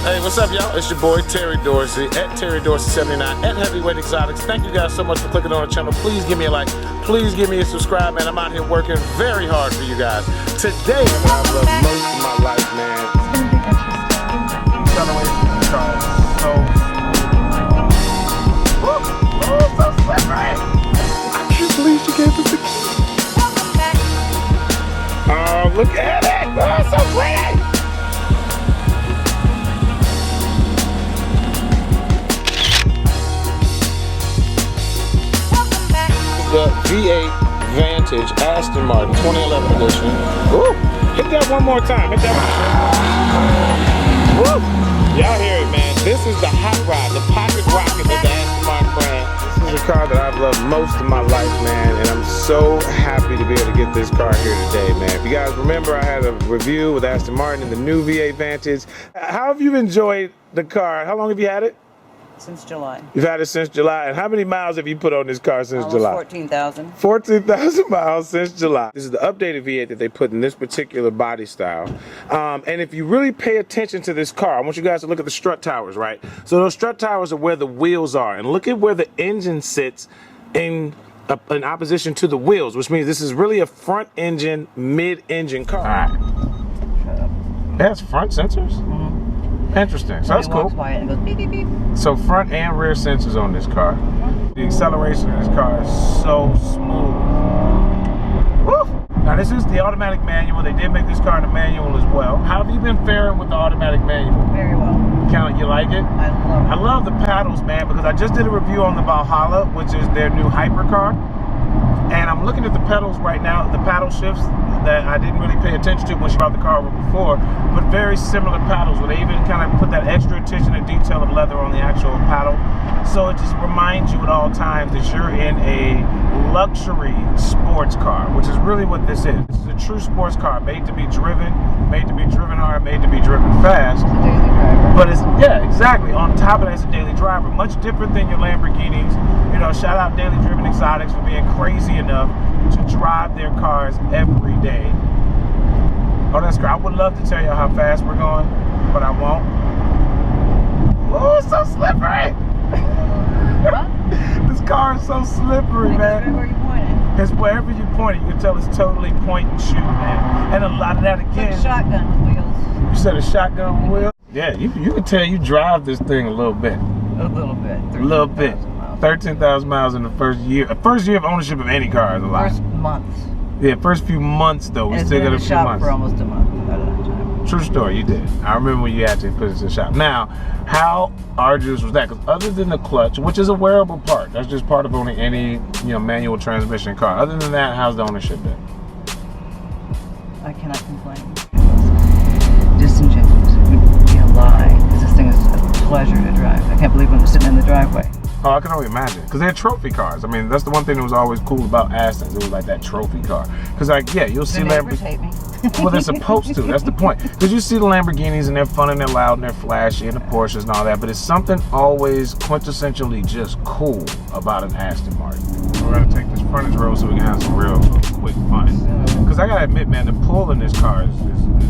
Hey, what's up, y'all? It's your boy Terry Dorsey at Terry Dorsey 79 at Heavyweight Exotics. Thank you guys so much for clicking on the channel. Please give me a like. Please give me a subscribe, man. I'm out here working very hard for you guys. Today, I love most of my life, man. So slippery. I can't believe she gave us the key. Oh, look at it. Oh, so pretty. The V8 Vantage Aston Martin 2011 edition. Woo! Hit that one more time. Hit that one. Woo! Y'all hear it, man. This is the hot rod, the pocket rocket of the Aston Martin brand. This is a car that I've loved most of my life, man, and I'm so happy to be able to get this car here today, man. If you guys remember, I had a review with Aston Martin and the new V8 Vantage. How have you enjoyed the car? How long have you had it? Since July. You've had it since July. And how many miles have you put on this car since July? 14,000. 14,000 miles since July. This is the updated V8 that they put in this particular body style. And if you really pay attention to this car, I want you guys to look at the strut towers, right? So those strut towers are where the wheels are. And look at where the engine sits in opposition to the wheels, which means this is really a front engine, mid-engine car. All right. Shut up. It has front sensors? Mm-hmm. Interesting. So that's cool. By it and it goes beep, beep, beep. So front and rear sensors on this car. The acceleration of this car is so smooth. Woo! Now this is the automatic manual. They did make this car in a manual as well. How have you been faring with the automatic manual? Very well. You like it? I love it. I love the paddles, man, because I just did a review on the Valhalla, which is their new hypercar. And I'm looking at the pedals right now, the paddle shifts that I didn't really pay attention to when she brought the car over before, but very similar paddles where they even kind of put that extra attention and detail of leather on the actual paddle. So it just reminds you at all times that you're in a luxury sports car, which is really what this is. This is a true sports car, made to be driven hard, made to be driven fast. It's a daily driver. But it's, yeah, exactly. On top of that, it's a daily driver. Much different than your Lamborghinis. You know, shout out Daily Driven Exotics for being crazy enough to drive their cars every day. Oh, that's great. I would love to tell you how fast we're going, but I won't. Oh, it's so slippery. What? This car is so slippery, man. Everywhere you point it. It's wherever you point it, you can tell it's totally point and shoot, man. And a lot of that again. It's like shotgun wheels. You said a shotgun wheel? Yeah, you can tell you drive this thing a little bit. A little bit. A little bit. 13,000 miles in the first year. First year of ownership of any car is a lot. First months. Yeah, first few months though. We still got a few months. For almost a month at that time. True story, you did. I remember when you had to put it in the shop. Now, how arduous was that? Because other than the clutch, which is a wearable part, that's just part of owning any manual transmission car. Other than that, how's the ownership been? I cannot complain. Disingenuous. It would be a lie. Because this thing is a pleasure to drive. I can't believe when I'm sitting in the driveway. Oh, I can only imagine. Because they're trophy cars. I mean, that's the one thing that was always cool about Astons. It was like that trophy car. Because, like, yeah, you'll see Lamborghinis. Hate me. Well, they're supposed to. That's the point. Because you see the Lamborghinis and they're fun and they're loud and they're flashy and the Porsches and all that. But it's something always quintessentially just cool about an Aston Martin. We're going to take this frontage road so we can have some real quick fun. Because I got to admit, man, the pull in this car is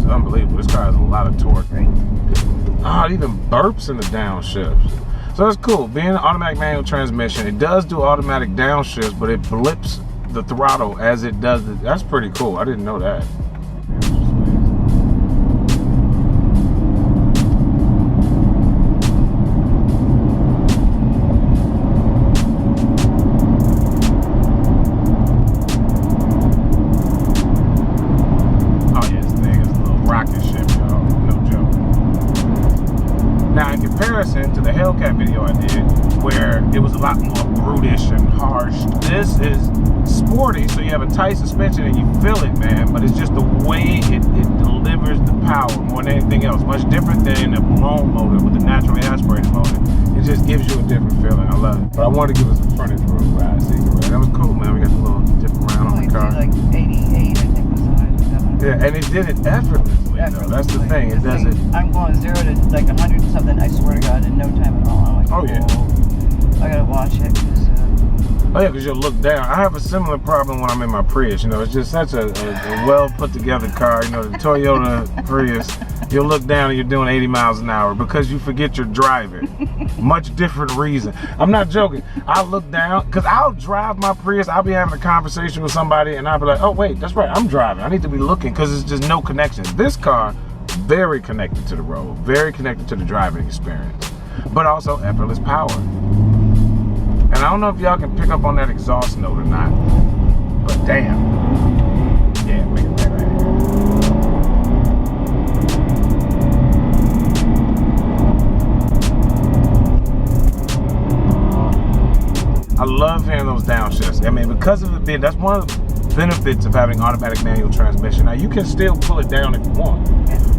unbelievable. This car has a lot of torque. Oh, it even burps in the downshifts. So that's cool. Being an automatic manual transmission, it does do automatic downshifts, but it blips the throttle as it does it. That's pretty cool. I didn't know that. Oh yeah, this thing is a little rocket ship, y'all. No joke. Now, in comparison to the Hellcat video I did, where it was a lot more brutish and harsh, this is sporty, so you have a tight suspension and you feel it, man, but it's just the way it delivers the power more than anything else. Much different than a blown motor with a naturally aspirated motor. It just gives you a different feeling. I love it. But I wanted to give us a frontage road ride. See, that was cool, man. We got a little dip around on the car. Like 88, I think was the highest. Yeah, and it did it effortlessly. That's the thing. It does it. I'm going 0 to like 100 and something, I swear to God, in no time at all. I'm like, oh yeah. I gotta watch it because Oh yeah, because you'll look down. I have a similar problem when I'm in my Prius. You know, it's just such a well put together car. You know, the Toyota Prius. You'll look down and you're doing 80 miles an hour because you forget you're driving. Much different reason. I'm not joking. I'll look down because I'll drive my Prius. I'll be having a conversation with somebody and I'll be like, oh wait, that's right, I'm driving. I need to be looking because there's just no connection. This car, very connected to the road, very connected to the driving experience, but also effortless power. And I don't know if y'all can pick up on that exhaust note or not, but damn. Yeah, make it right here. I love hearing those downshifts. I mean, because of the bit, that's one of the benefits of having automatic manual transmission. Now, you can still pull it down if you want,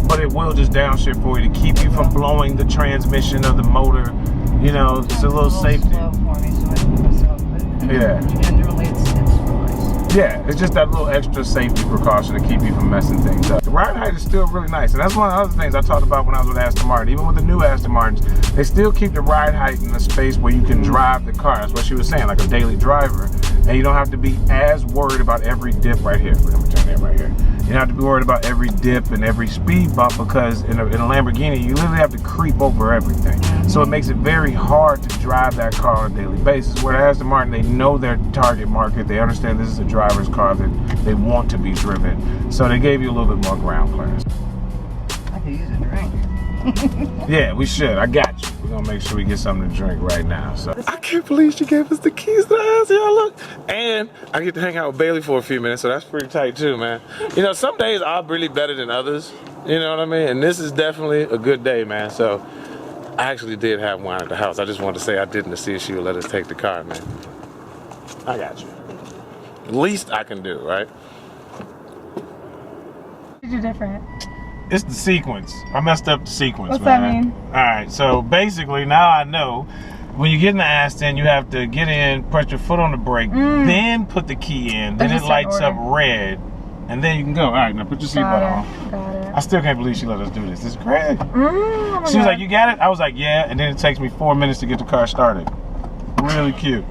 but it will just downshift for you to keep you from blowing the transmission of the motor. You know, it's a little safety. Slow for me, so I move myself. But yeah. Generally, it's nice. Yeah, it's just that little extra safety precaution to keep you from messing things up. The ride height is still really nice, and that's one of the other things I talked about when I was with Aston Martin. Even with the new Aston Martins, they still keep the ride height in a space where you can drive the car. That's what she was saying, like a daily driver. And you don't have to be as worried about every dip right here. We're gonna turn that right here. You don't have to be worried about every dip and every speed bump because in a Lamborghini, you literally have to creep over everything. So it makes it very hard to drive that car on a daily basis. Whereas Aston Martin, they know their target market. They understand this is a driver's car that they want to be driven. So they gave you a little bit more ground clearance. I could use a drink. Yeah, we should. I got you. We're gonna make sure we get something to drink right now. So I can't believe she gave us the keys to the house. Y'all look. And I get to hang out with Bailey for a few minutes, so that's pretty tight too, man. You know, some days I'm really better than others. You know what I mean? And this is definitely a good day, man. So I actually did have wine at the house. I just wanted to say I didn't to see if she would let us take the car, man. I got you. Least I can do, right? What did you do different? It's the sequence. I messed up the sequence, What's man. that mean? Alright, so basically now I know when you get in the Aston, you have to get in, press your foot on the brake, then put the key in, then it lights up red, and then you can go. Alright, now put your seatbelt on. Got it. I still can't believe she let us do this. This is crazy. Oh She was like, you got it? I was like, yeah, and then it takes me 4 minutes to get the car started. Really cute.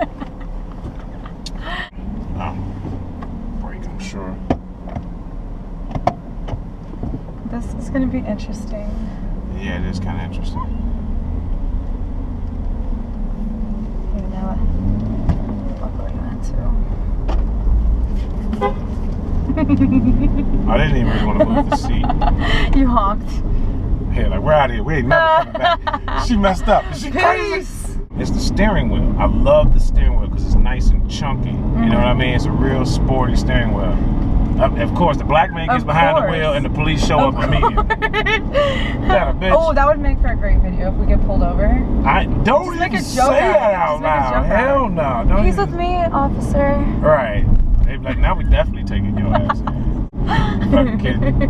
Brake, I'm sure. This is going to be interesting. Yeah, it is kind of interesting. You know what? What we're going I didn't even really want to move the seat. You honked. Yeah, like we're out of here. We ain't never coming back. She messed up. Is she crazy? Peace. It's the steering wheel. I love the steering wheel because it's nice and chunky. You know what I mean? It's a real sporty steering wheel. Of course, the black man gets behind the wheel and the police show up immediately. That a bitch. Oh, that would make for a great video if we get pulled over. I don't Just make even a say joke that out out of it. Just make a loud. joke Hell out. no. Don't He's even. with me, officer. Right. They be like, now we definitely taking your ass in. Fucking kidding.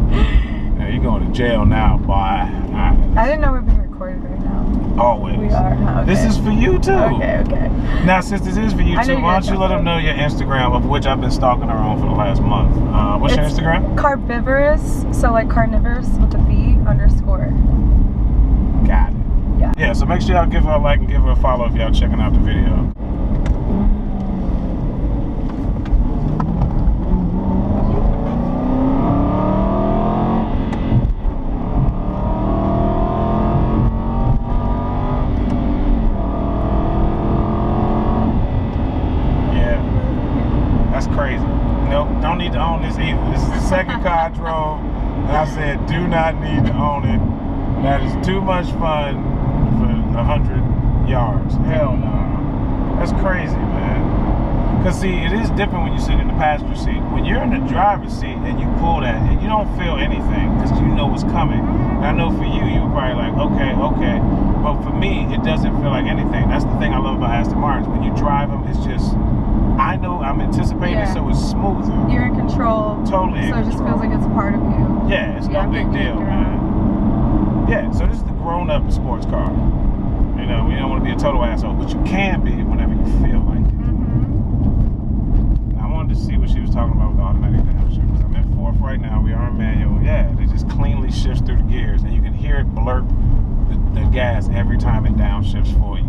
Yeah, you going to jail now, boy. I didn't know we were being recorded right now. Always. We are. Okay. This is for you too. Okay, okay. Now, since this is for you too, why don't you let them know your Instagram, of which I've been stalking her on for the last month. What's your Instagram? Carbivorous, so like carnivorous with a V _ Got it. Yeah. Yeah, so make sure y'all give her a like and give her a follow if y'all checking out the video. Don't need to own this either. This is the second car I drove, and I said, do not need to own it. That is too much fun for 100 yards. Hell no. That's crazy, man. Because see, it is different when you sit in the passenger seat. When you're in the driver's seat and you pull that, and you don't feel anything because you know what's coming. And I know for you, you were probably like, okay. But for me, it doesn't feel like anything. That's the thing I love about Aston Martins. When you drive them, it's just, I know I'm anticipating it, so it's smoother. You're in control. Totally in control. So it just feels like it's part of you. Yeah, it's no big deal, man. Yeah, so this is the grown-up sports car. You know, we don't want to be a total asshole, but you can be whenever you feel like it. I wanted to see what she was talking about with the automatic downshift, because I'm in fourth right now. We are in manual. Yeah, it just cleanly shifts through the gears, and you can hear it blurp the gas every time it downshifts for you.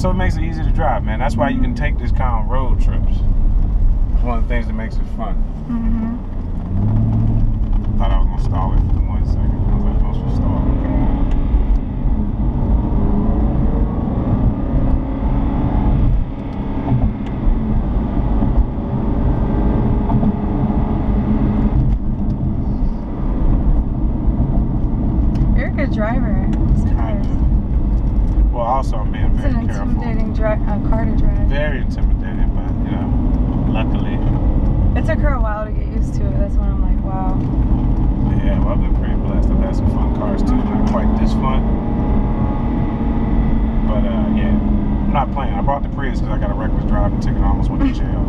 So it makes it easy to drive, man. That's why you can take this car on road trips. It's one of the things that makes it fun. Thought I was gonna stall it for 1 second. I was like, I'm supposed to stall it. You're a good driver. Well, also I'm being very careful. It's an intimidating car to drive. Very intimidating, but you know, luckily. It took her a while to get used to it. That's when I'm like, wow. Yeah, well, I've been pretty blessed. I've had some fun cars too. Not quite this fun, but yeah, I'm not playing. I brought the Prius because I got a reckless driving ticket. I almost went to jail.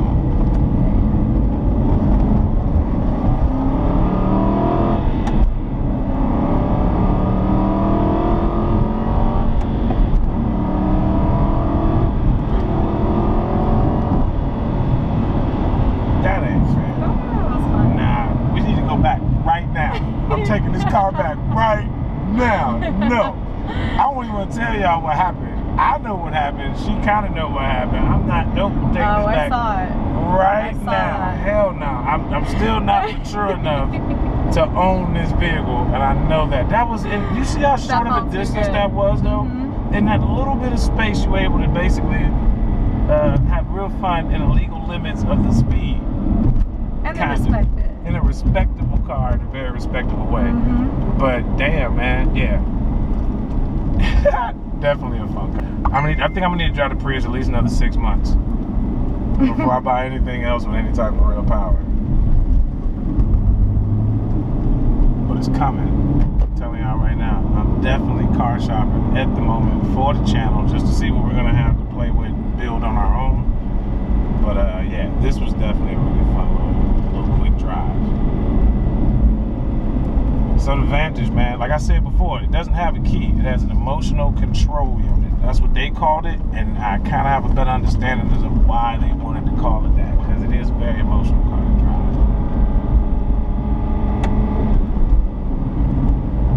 I'm taking this car back right now. No. I don't even want to tell y'all what happened. I know what happened. She kind of know what happened. I'm not, nope, I'm taking this back right now. Hell no. I'm still not mature enough to own this vehicle, and I know that. That was, you see how short of a distance that was, though? In that little bit of space, you were able to basically have real fun in the legal limits of the speed. And they respect it. In a respectable car, in a very respectable way. But damn, man, yeah. Definitely a fun car. I think I'm gonna need to drive the Prius at least another 6 months before I buy anything else with any type of real power. But it's coming. I'm telling y'all right now. I'm definitely car shopping at the moment for the channel just to see what we're gonna have to play with and build on our own. But yeah, this was definitely a really fun little quick drive. So the Vantage, man, like I said before, it doesn't have a key. It has an emotional control unit. That's what they called it, and I kind of have a better understanding as of why they wanted to call it that, because it is a very emotional car to drive.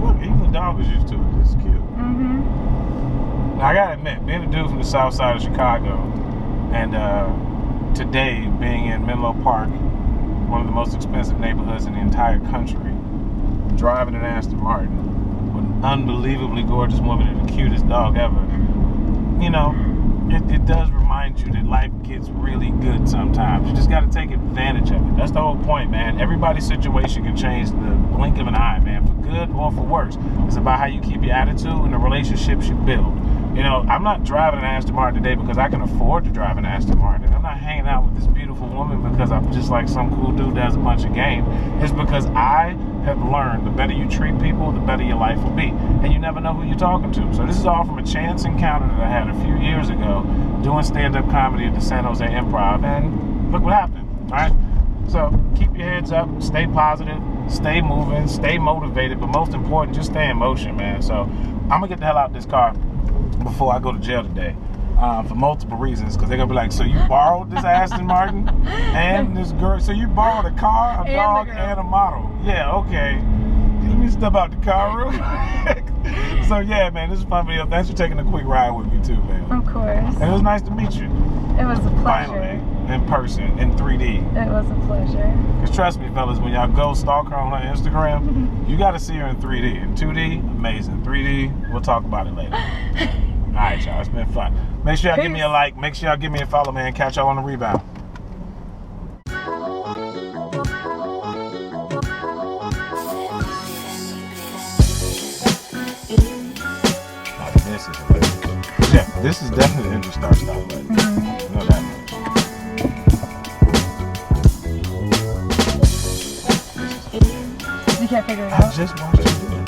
Look, even the dog is used to it. It's cute. Now, I gotta admit, being a dude from the south side of Chicago, and today being in Menlo Park, one of the most expensive neighborhoods in the entire country, driving an Aston Martin with an unbelievably gorgeous woman and the cutest dog ever, you know, it does remind you that life gets really good sometimes. You just got to take advantage of it. That's the whole point, man. Everybody's situation can change the blink of an eye, man, for good or for worse. It's about how you keep your attitude and the relationships you build. You know, I'm not driving an Aston Martin today because I can afford to drive an Aston Martin. I'm not hanging out with this beautiful woman because I'm just like some cool dude that has a bunch of game. It's because I have learned the better you treat people, the better your life will be. And you never know who you're talking to. So this is all from a chance encounter that I had a few years ago doing stand-up comedy at the San Jose Improv. And look what happened, all right? So keep your heads up, stay positive, stay moving, stay motivated, but most important, just stay in motion, man. So I'm gonna get the hell out of this car before I go to jail today, for multiple reasons, because they're gonna be like, so you borrowed this Aston Martin and this girl, so you borrowed a car, a dog, and a model. Yeah, okay. Let me step out the car real quick. So yeah, man, this is a fun video. Thanks for taking a quick ride with me too, man. Of course. And it was nice to meet you. It was a pleasure. Finally, in person, in 3D. It was a pleasure. Because trust me, fellas, when y'all go stalk her on her Instagram, you got to see her in 3D. In 2D, amazing. 3D, we'll talk about it later. All right, y'all, it's been fun. Make sure y'all give me a like. Make sure y'all give me a follow, man. Catch y'all on the rebound. Now, this is amazing. Yeah, this is definitely the Interstar style button. You know that much. You can't figure it I out. just watched you do it.